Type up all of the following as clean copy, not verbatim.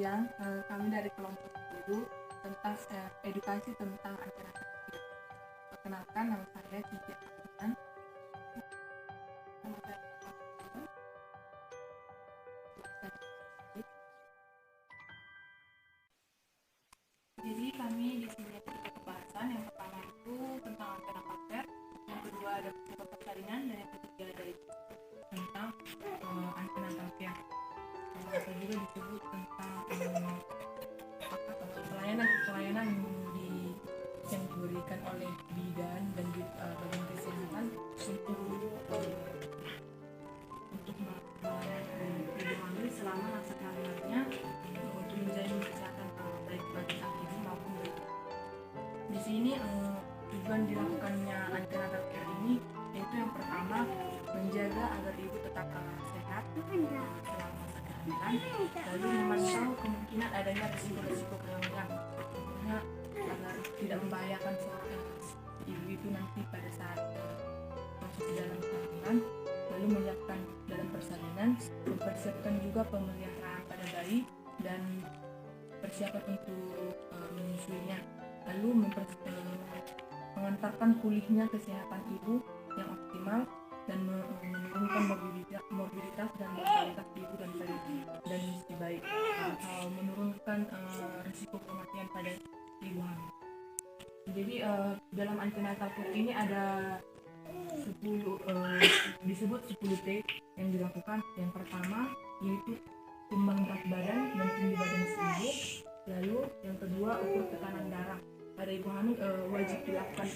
siang, kami dari kelompok guru tentang edukasi tentang antinatal. Perkenalkan, nama saya Cici Afnan. Jadi kami di sini ada 3 pembahasan. Yang pertama itu tentang antinatal care, yang kedua ada risiko persalinan, dan yang ketiga ada tentang antinatal care. Bisa juga disebut tentang pelayanan yang diberikan oleh bidan dan bagian kesehatan untuk melayani ibu hamil selama masa kehamilannya untuk menjamin kesehatan baik bagi sang ibu maupun bayi. Di sini tujuan dilakukannya antinatal care ini yaitu yang pertama menjaga agar ibu tetap sehat selama masa kehamilan, lalu memantau kemungkinan adanya risiko-risiko kehamilan agar tidak membahayakan seorang ibu itu nanti pada saat masuk di dalam kehamilan, lalu menyiapkan dalam persalinan, mempersiapkan juga pemeliharaan pada bayi dan persiapan untuk menyusuinya, lalu mengantarkan pulihnya kesehatan ibu yang optimal dan menurunkan morbiditas dan mortalitas ibu dan bayi dan si bayi, atau menurunkan risiko kematian pada ibu hamil. Jadi dalam antinatal care ini ada 10 disebut 10 T yang dilakukan. Yang pertama yaitu timbang berat badan dan tinggi badan si ibu. Lalu yang kedua ukur tekanan darah. Pada ibu hamil wajib dilakukan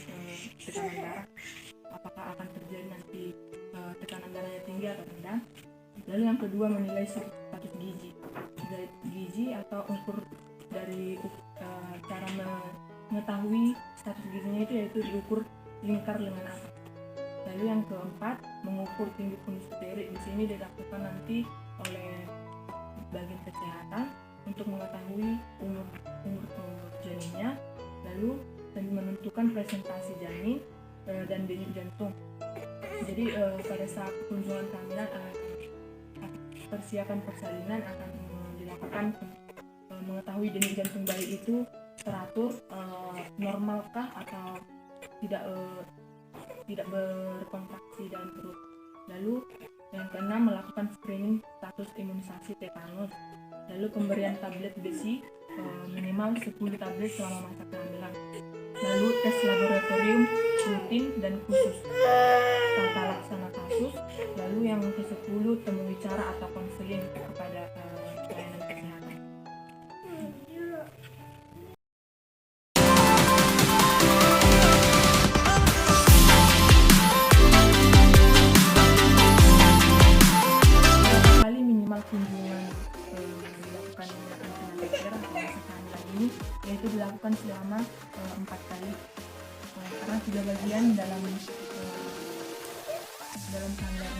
tekanan darah. Apakah akan terjadi nanti tekanan darahnya tinggi atau rendah. Lalu yang kedua menilai status gizi atau ukur dari cara mengetahui status gizinya itu yaitu diukur lingkar lengan atas. Lalu yang keempat mengukur tinggi fundus uteri. Di sini dilakukan nanti oleh bagian kesehatan untuk mengetahui umur janinnya, lalu dan menentukan presentasi janin dan denyut jantung. Jadi pada saat kunjungan kehamilan persiapan persalinan akan dilakukan mengetahui denyut jantung bayi itu teratur, normalkah atau tidak berkontraksi dalam perut. Lalu yang keenam melakukan screening status imunisasi tetanus. Lalu pemberian tablet besi minimal 10 tablet selama masa kehamilan. Lalu tes laboratorium rutin dan khusus, tata laksana kasus. Lalu yang ke-10 temui cara atau konseling kepada pelayanan kesehatan. Kali minimal kunjungan dilakukan antinatal care atau masa kehamilan ini yaitu dilakukan selama 4 kali, karena 3 bagian dalam kehamilan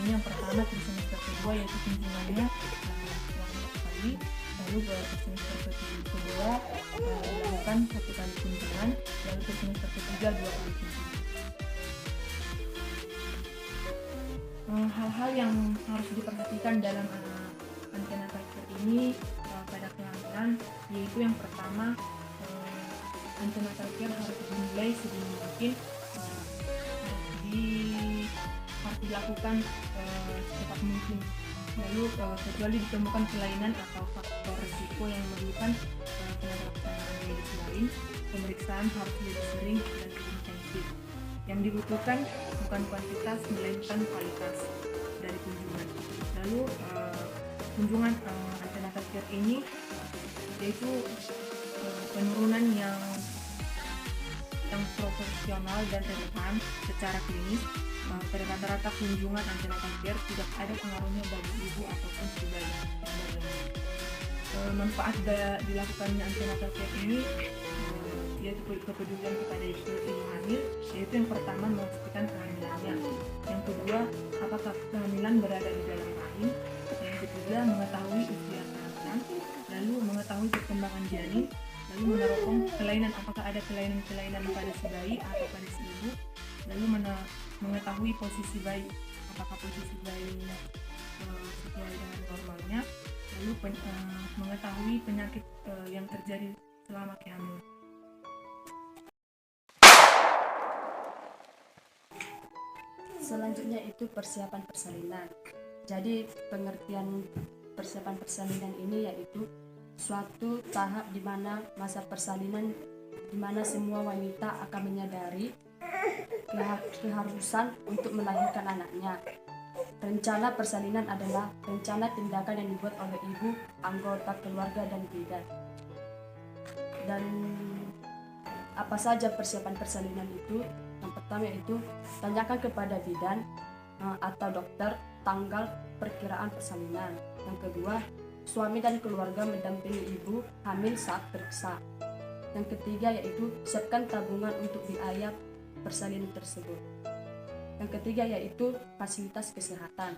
ini. Yang pertama di semester kedua yaitu kunjungannya selama 4 kali, lalu ke semester kedua dilakukan 1 kali kunjungan, lalu ke semester ketiga 2 kali kunjungan. Hal-hal yang harus diperhatikan dalam antinatal care ini pada kehamilan yaitu yang pertama antinatal care harus dimulai sedini mungkin, harus dilakukan secepat mungkin. Lalu kecuali ditemukan kelainan atau faktor risiko yang memerlukan pelaksanaan medis lain, pemeriksaan harus lebih sering dan lebih intensif. Yang dibutuhkan bukan kuantitas melainkan kualitas dari kunjungan. Lalu kunjungan antinatal care ini yaitu penurunan yang proporsional dan relevan secara klinis. Pada rata-rata kunjungan antinatal care tidak ada pengaruhnya bagi ibu ataupun si bayi. Manfaat dilakukannya antinatal care ini yaitu kepedulian kepada ibu hamil, yaitu yang pertama memastikan kehamilannya, yang kedua apakah kehamilan berada di dalam rahim, yang ketiga mengetahui usia kehamilan, lalu mengetahui perkembangan janin, lalu meneropong kelainan, apakah ada kelainan pada si bayi atau pada si ibu, lalu mengetahui posisi bayi, apakah posisi bayinya sesuai dengan normalnya, lalu mengetahui penyakit yang terjadi selama kehamilan. Selanjutnya itu persiapan persalinan. Jadi pengertian persiapan persalinan ini yaitu suatu tahap di mana masa persalinan di mana semua wanita akan menyadari keharusan untuk melahirkan anaknya. Rencana persalinan adalah rencana tindakan yang dibuat oleh ibu, anggota keluarga, dan bidan. Dan apa saja persiapan persalinan itu? Yang pertama yaitu tanyakan kepada bidan atau dokter tanggal perkiraan persalinan. Yang kedua, suami dan keluarga mendampingi ibu hamil saat periksa. Yang ketiga yaitu siapkan tabungan untuk biaya persalinan tersebut. Yang ketiga yaitu fasilitas kesehatan.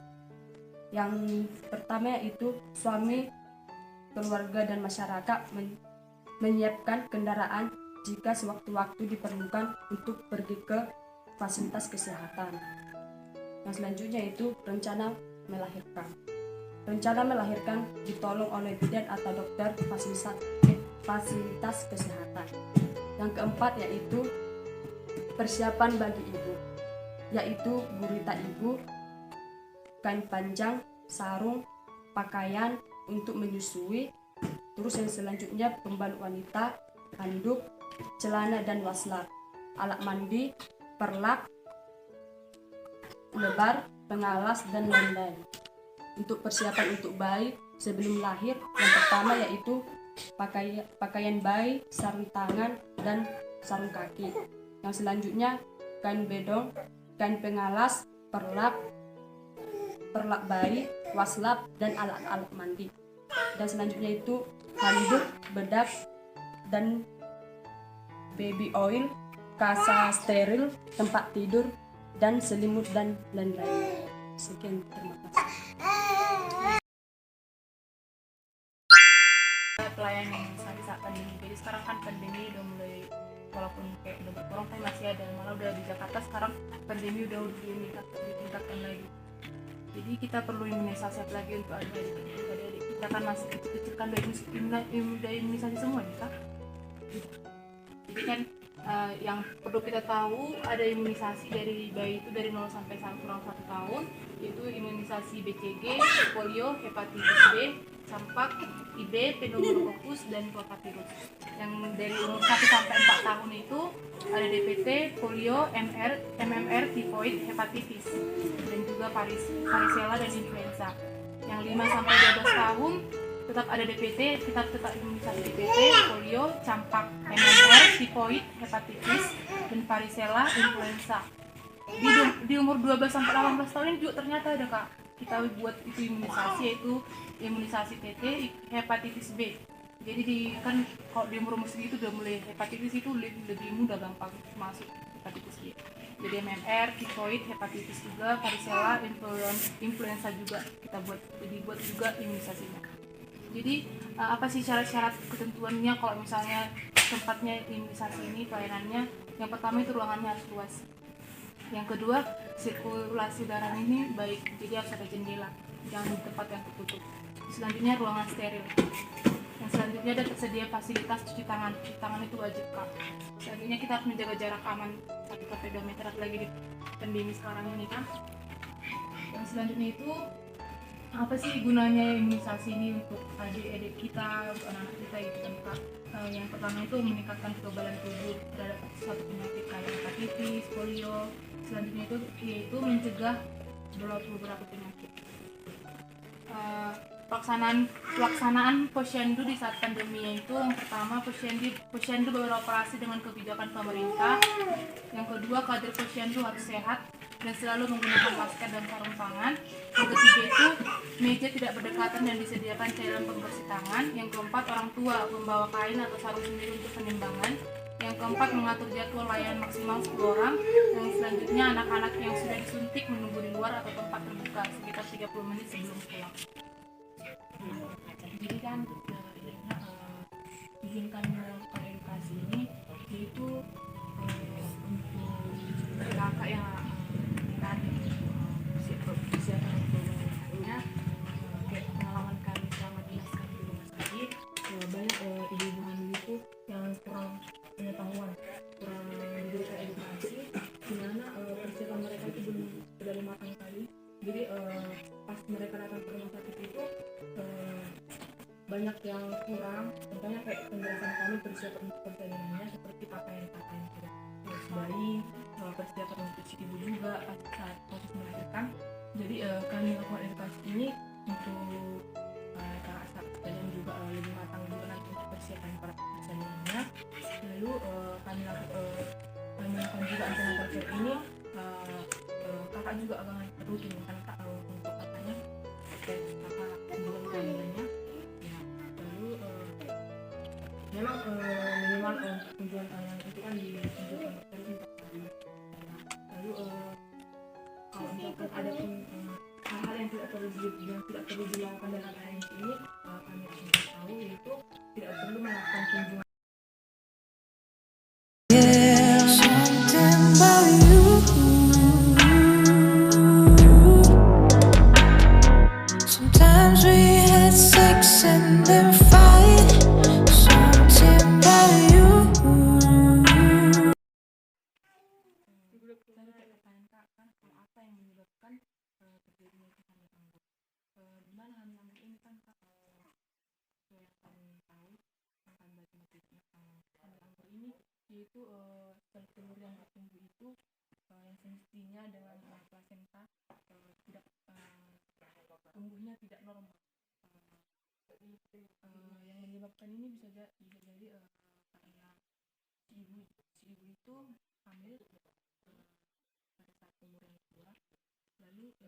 Yang pertama yaitu suami, keluarga, dan masyarakat menyiapkan kendaraan jika sewaktu-waktu diperlukan untuk pergi ke fasilitas kesehatan. Yang selanjutnya itu rencana melahirkan. Rencana melahirkan ditolong oleh bidan atau dokter fasilitas kesehatan. Yang keempat yaitu persiapan bagi ibu, yaitu gurita ibu, kain panjang, sarung, pakaian untuk menyusui. Terus yang selanjutnya pembalut wanita, handuk, celana dan waslat, alat mandi, perlak, lebar, pengalas, dan lain-lain. Untuk persiapan untuk bayi sebelum lahir, yang pertama yaitu pakaian bayi, sarung tangan, dan sarung kaki. Yang selanjutnya kain bedong, kain pengalas, perlak bayi, waslap, dan alat-alat mandi. Dan selanjutnya itu handuk, bedak, dan baby oil, kasa steril, tempat tidur, dan selimut, dan lain-lain. Sekian, terima kasih. Pelayanan saat pandemi. Jadi sekarang kan pandemi udah mulai, walaupun kayak udah berkurang tapi masih ada, malah udah di Jakarta sekarang pandemi udah ditingkatkan lagi. Jadi kita perlu imunisasi lagi untuk adik-adik kita, kan masih kecil-kecil kan udah imunisasi semua kita. Jadi kan yang perlu kita tahu ada imunisasi dari bayi itu dari 0 sampai kurang 1 tahun, yaitu imunisasi BCG, polio, hepatitis B, campak, TB, pneumokokus, dan propavirus. Yang dari umur 1 sampai 4 tahun itu ada DPT, polio, MMR, tifoid, hepatitis, dan juga varicella dan influenza. Yang 5 sampai 12 tahun tetap ada DPT, kita tetap imunisasi DPT, polio, campak, MMR, tifoid, hepatitis, dan varicella, influenza. Di umur 12 sampai 18 tahun ini juga ternyata ada Kak, kita buat itu imunisasi, yaitu imunisasi TT, hepatitis B. Jadi kan kalau di umur segitu udah mulai hepatitis itu lebih mudah gampang masuk hepatitis B. Jadi MMR, tifoid, hepatitis juga, varicella, influenza juga kita buat juga imunisasinya. Jadi apa sih syarat-syarat ketentuannya kalau misalnya tempatnya imunisasi ini pelayanannya? Yang pertama itu ruangannya harus luas. Yang kedua, sirkulasi udara ini baik, jadi harus ada jendela, jangan di tempat yang tertutup. Selanjutnya ruangan steril. Yang selanjutnya ada tersedia fasilitas cuci tangan. Cuci tangan itu wajib Kak. Selanjutnya kita harus menjaga jarak aman 1-2 meter lagi di pandemi sekarang ini kan. Yang selanjutnya itu apa sih gunanya imunisasi ini untuk adik-adik kita, untuk anak-anak kita gitu kan Kak. Yang pertama itu meningkatkan kekebalan tubuh terhadap suatu penyakit kayak hepatitis, polio. Selanjutnya itu yaitu mencegah beberapa penyakit. Pelaksanaan posyandu di saat pandemi itu yang pertama posyandu beroperasi dengan kebijakan pemerintah. Yang kedua, kader posyandu harus sehat dan selalu menggunakan masker dan sarung tangan. Yang ketiga itu meja tidak berdekatan dan disediakan cairan pembersih tangan. Yang keempat, orang tua membawa kain atau sarung sendiri untuk penimbangan. Yang keempat, mengatur jadwal layanan maksimal 10 orang. Yang selanjutnya, anak-anak yang sudah disuntik menunggu di luar atau tempat terbuka sekitar 30 menit sebelum pulang. Jadi kan izinkan melakukan edukasi ini yaitu untuk kakak yang kan siapa kayak pengalaman kami selama dinas mereka datang ke rumah sakit itu banyak yang kurang. Contohnya kayak penjelasan kami persiapan untuk persalinannya seperti pakaian-pakaian tidak bayi, persiapan untuk si ibu juga saat proses melahirkan. Jadi kami lakukan edukasi ini untuk kakak sekalian juga lebih matang juga nanti untuk persiapan para persalinannya. Lalu kami lakukan juga antenatal care ini. Kakak juga akan rutin kan kak untuk kakaknya kakak bulan kehamilannya ya. Lalu memang minimal untuk tujuan yang itu kan ditunjukkan terus 4 kali. Lalu kalau misalkan ada pun hal-hal yang tidak perlu dilakukan dalam AMC ini kami akan tahu, yaitu tidak perlu melakukan kunjungan. Apa yang menyebabkan terjadinya hamil anggur? Dimana hamil anggur ini kan yang kami tahu tentang matematika hamil anggur ini, yaitu sel telur yang tumbuh itu yang semestinya dengan plasenta tidak tumbuhnya tidak normal. Yang menyebabkan ini bisa jadi karena si ibu itu hamil pada saat umur yang tua. Lalu si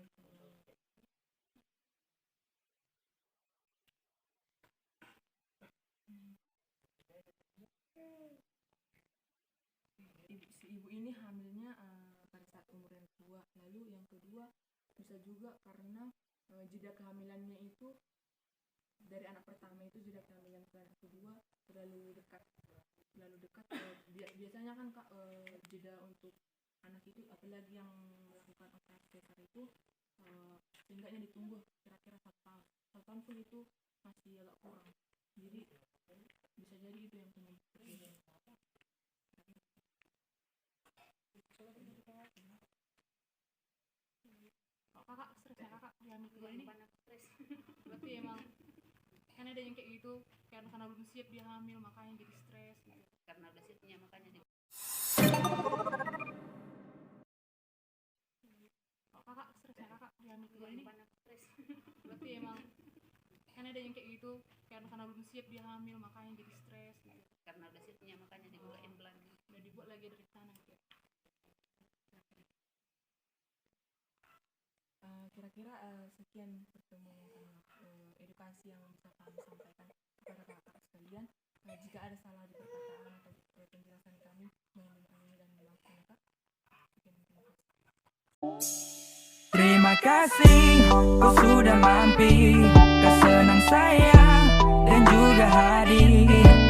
ibu ini hamilnya pada saat umur yang tua. Lalu yang kedua bisa juga karena jeda kehamilannya itu dari anak pertama itu jeda kehamilan ke anak kedua terlalu dekat. Biasanya kan kak jeda untuk anak itu, apalagi yang melakukan operasi cesar itu seenggaknya ditunggu kira-kira 1 tahun. 1 tahun pun itu masih agak kurang. Jadi bisa jadi itu yang penyebab. Kakak stres ya kakak yang kedua ini? Berarti emang kan ada yang kayak gitu karena belum siap dia hamil makanya jadi stres gitu. Karena udah siapnya makanya jadi. Kakak stres ya kakak yang kedua ini? Berarti emang kan ada yang kayak gitu karena belum siap dia hamil makanya jadi stres gitu. Karena udah siapnya makanya dibuat implan. Udah dibuat lagi dari sana gitu. Kira-kira sekian pertemuan edukasi yang bisa kami sampaikan kepada kakak sekalian. Jika ada salah di perkataan atau penjelasan kami, mohon dimaklumi dan dimaafkan kak. Terima kasih kau sudah mampir, kau senang saya dan juga hadir.